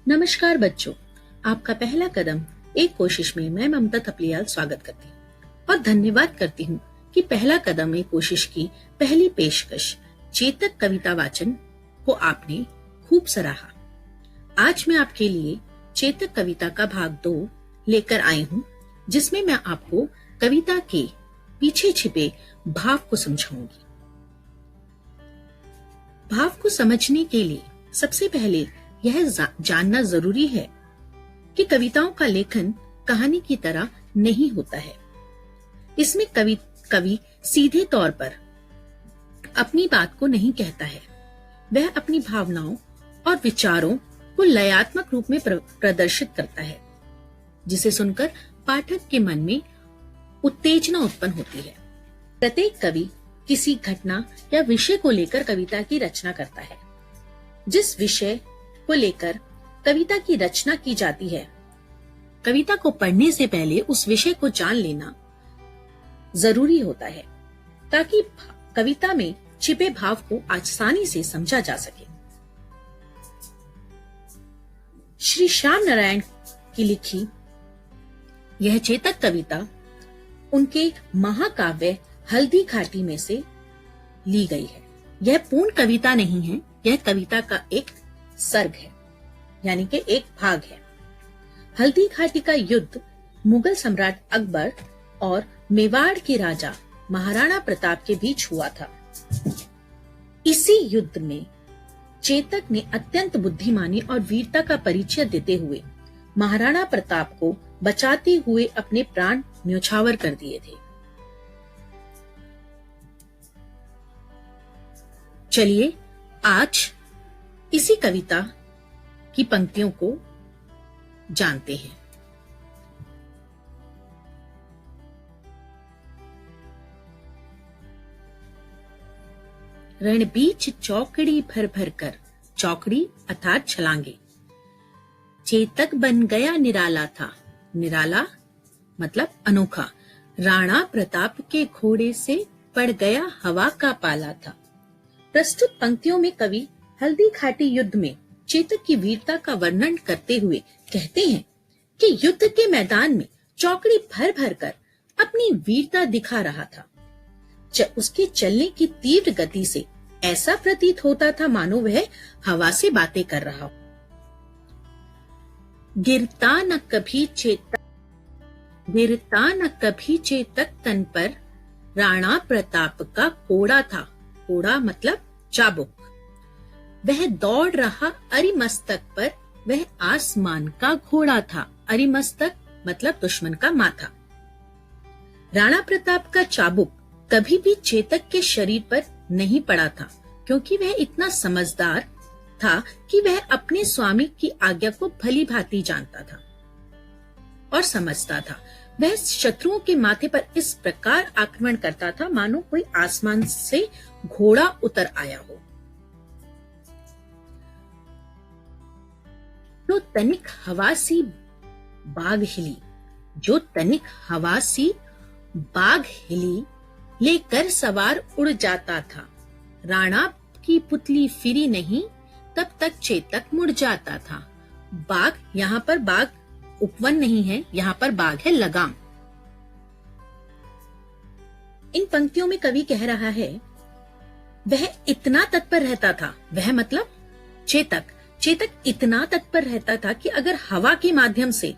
नमस्कार बच्चों, आपका पहला कदम एक कोशिश में मैं ममता थपलियाल स्वागत करती हूँ और धन्यवाद करती हूँ कि पहला कदम एक कोशिश की पहली पेशकश चेतक कविता वाचन को आपने खूब सराहा। आज मैं आपके लिए चेतक कविता का भाग 2 लेकर आई हूँ, जिसमें मैं आपको कविता के पीछे छिपे भाव को समझाऊंगी। भाव को समझने के लिए सबसे पहले यह जानना जरूरी है कि कविताओं का लेखन कहानी की तरह नहीं होता है। इसमें कवि सीधे तौर पर अपनी बात को नहीं कहता है, वह अपनी भावनाओं और विचारों को लयात्मक रूप में प्रदर्शित करता है, जिसे सुनकर पाठक के मन में उत्तेजना उत्पन्न होती है। प्रत्येक कवि किसी घटना या विषय को लेकर कविता की रचना करता है। जिस विषय को लेकर कविता की रचना की जाती है, कविता को पढ़ने से पहले उस विषय को जान लेना जरूरी होता है, ताकि कविता में छिपे भाव को आसानी से समझा जा सके। श्री श्याम नारायण की लिखी यह चेतक कविता उनके महाकाव्य हल्दी घाटी में से ली गई है। यह पूर्ण कविता नहीं है, यह कविता का एक सर्ग है, यानी कि एक भाग है। हल्दी घाटी का युद्ध मुगल सम्राट अकबर और मेवाड़ के राजा महाराणा प्रताप के बीच हुआ था। इसी युद्ध में चेतक ने अत्यंत बुद्धिमानी और वीरता का परिचय देते हुए महाराणा प्रताप को बचाते हुए अपने प्राण न्योछावर कर दिए थे। चलिए आज इसी कविता की पंक्तियों को जानते हैं। रण बीच चौकड़ी भर भर कर, चौकड़ी अर्थात छलांगे, चेतक बन गया निराला था। निराला मतलब अनोखा। राणा प्रताप के घोड़े से पड़ गया हवा का पाला था। प्रस्तुत पंक्तियों में कवि हल्दी घाटी युद्ध में चेतक की वीरता का वर्णन करते हुए कहते हैं कि युद्ध के मैदान में चौकड़ी भर भर कर अपनी वीरता दिखा रहा था। उसके चलने की तीव्र गति से ऐसा प्रतीत होता था मानो वह हवा से बातें कर रहा हो। गिरता न कभी चेतक तन पर राणा प्रताप का कोड़ा था। कोड़ा मतलब चाबुक। वह दौड़ रहा अरिमस्तक पर, वह आसमान का घोड़ा था। अरिमस्तक मतलब दुश्मन का माथा। राणा प्रताप का चाबुक कभी भी चेतक के शरीर पर नहीं पड़ा था, क्योंकि वह इतना समझदार था कि वह अपने स्वामी की आज्ञा को भली भांति जानता था और समझता था। वह शत्रुओं के माथे पर इस प्रकार आक्रमण करता था मानो कोई आसमान से घोड़ा उतर आया हो। जो तनिक हवासी बाघ हिली लेकर सवार उड़ जाता था। राणा की पुतली फिरी नहीं, तब तक चेतक मुड़ जाता था। बाघ, यहाँ पर बाघ उपवन नहीं है, यहाँ पर बाघ है लगाम। इन पंक्तियों में कवि कह रहा है वह इतना तत्पर रहता था, वह मतलब चेतक इतना तत्पर रहता था कि अगर हवा के माध्यम से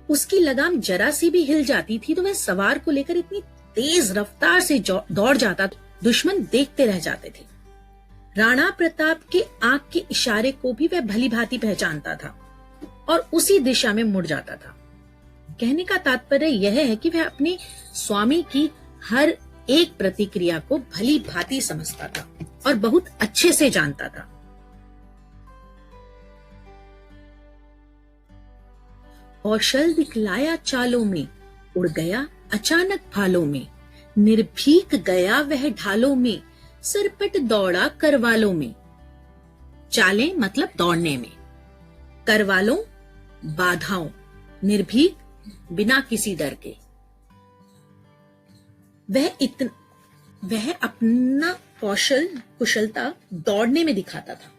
उसकी लगाम जरा सी भी हिल जाती थी तो वह सवार को लेकर इतनी तेज रफ्तार से दौड़ जाता, दुश्मन देखते रह जाते थे। राणा प्रताप के आंख के इशारे को भी वह भली भांति पहचानता था और उसी दिशा में मुड़ जाता था। कहने का तात्पर्य यह है कि वह अपने स्वामी की हर एक प्रतिक्रिया को भली भांति समझता था और बहुत अच्छे से जानता था। कौशल दिखलाया चालों में, उड़ गया अचानक भालों में, निर्भीक गया वह ढालों में, सरपट दौड़ा करवालों में। चालें मतलब दौड़ने में, करवालों बाधाओं, निर्भीक बिना किसी डर के। वह अपना कुशलता दौड़ने में दिखाता था।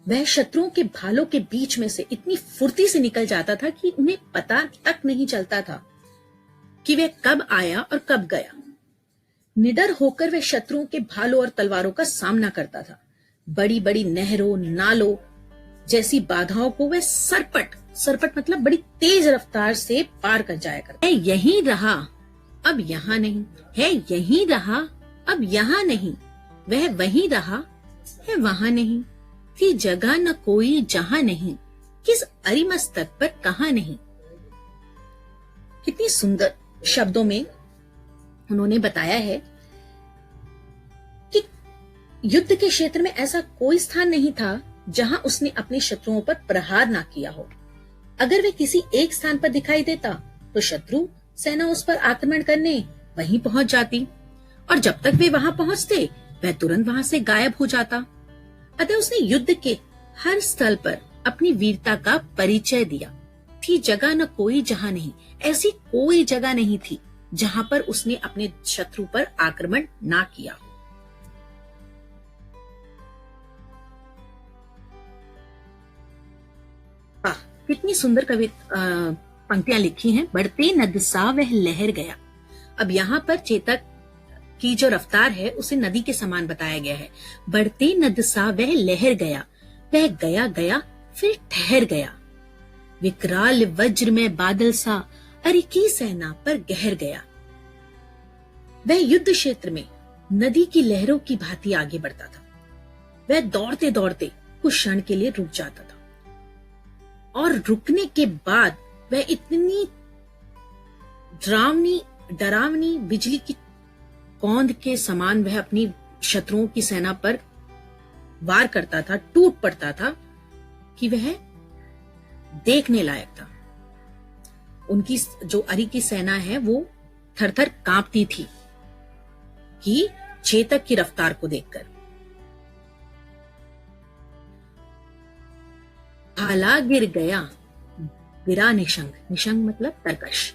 वह शत्रुओं के भालों के बीच में से इतनी फुर्ती से निकल जाता था कि उन्हें पता तक नहीं चलता था कि वह कब आया और कब गया। निडर होकर वह शत्रुओं के भालों और तलवारों का सामना करता था। बड़ी बड़ी नहरों, नालों जैसी बाधाओं को वह सरपट मतलब बड़ी तेज रफ्तार से पार कर जाया करता। है यहीं रहा अब यहां नहीं, है यहीं रहा अब यहां नहीं, वह वहीं रहा है वहां नहीं, थी जगह न कोई जहां नहीं, किस अरिमस्तक पर कहां नहीं। कितनी सुंदर शब्दों में उन्होंने बताया है कि युद्ध के क्षेत्र में ऐसा कोई स्थान नहीं था जहां उसने अपने शत्रुओं पर प्रहार ना किया हो। अगर वे किसी एक स्थान पर दिखाई देता तो शत्रु सेना उस पर आक्रमण करने वहीं पहुंच जाती, और जब तक वे वहां पहुंचते वह तुरंत वहां से गायब हो जाता। अतः उसने युद्ध के हर स्थल पर अपनी वीरता का परिचय दिया। थी जगह न कोई जहां नहीं, ऐसी कोई जगह नहीं थी जहां पर उसने अपने शत्रु पर आक्रमण ना किया हो। कितनी सुंदर पंक्तियां लिखी हैं। बढ़ते नद सा वह लहर गया। अब यहाँ पर चेतक की जो रफ्तार है उसे नदी के समान बताया गया है। बढ़ते नद सा वह लहर गया, वह गया गया फिर ठहर गया। विकराल वज्र में बादल सा अरे की सेना पर गहर गया। वह युद्ध क्षेत्र में नदी की लहरों की भांति आगे बढ़ता था। वह दौड़ते दौड़ते कुछ क्षण के लिए रुक जाता था, और रुकने के बाद वह इतनी डरावनी बिजली की कौंध के समान वह अपनी शत्रुओं की सेना पर वार करता था, टूट पड़ता था कि वह देखने लायक था। उनकी जो अरि की सेना है वो थरथर कांपती थी कि चेतक की रफ्तार को देखकर। भाला गिर गया गिरा निशंग, निशंग मतलब तरकश।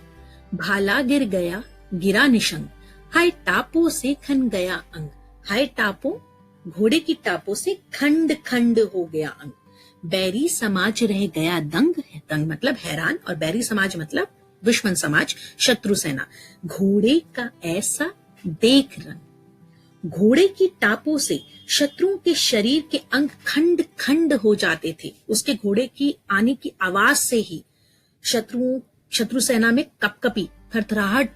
भाला गिर गया गिरा निशंग, हाय टापों से खन गया अंग। हाय टापों, घोड़े की टापों से खंड खंड हो गया अंग। बैरी समाज रह गया दंग, दंग मतलब हैरान, और बैरी समाज मतलब दुश्मन समाज, शत्रु सेना। घोड़े का ऐसा देख रंग। घोड़े की टापों से शत्रुओं के शरीर के अंग खंड खंड हो जाते थे। उसके घोड़े की आने की आवाज से ही शत्रु सेना में कपकपी, थरथराहट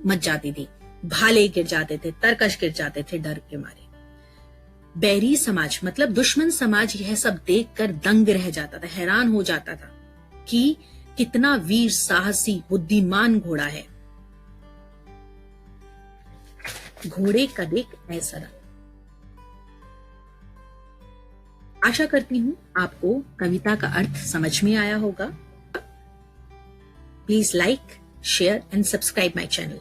मच जाती थी। भाले गिर जाते थे, तरकश गिर जाते थे डर के मारे। बैरी समाज मतलब दुश्मन समाज यह सब देखकर दंग रह जाता था, हैरान हो जाता था कि कितना वीर साहसी बुद्धिमान घोड़ा है। घोड़े का देख ऐसा रंग। आशा करती हूं आपको कविता का अर्थ समझ में आया होगा। Please like, share and subscribe my channel.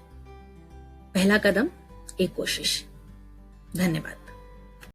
पहला कदम एक कोशिश। धन्यवाद।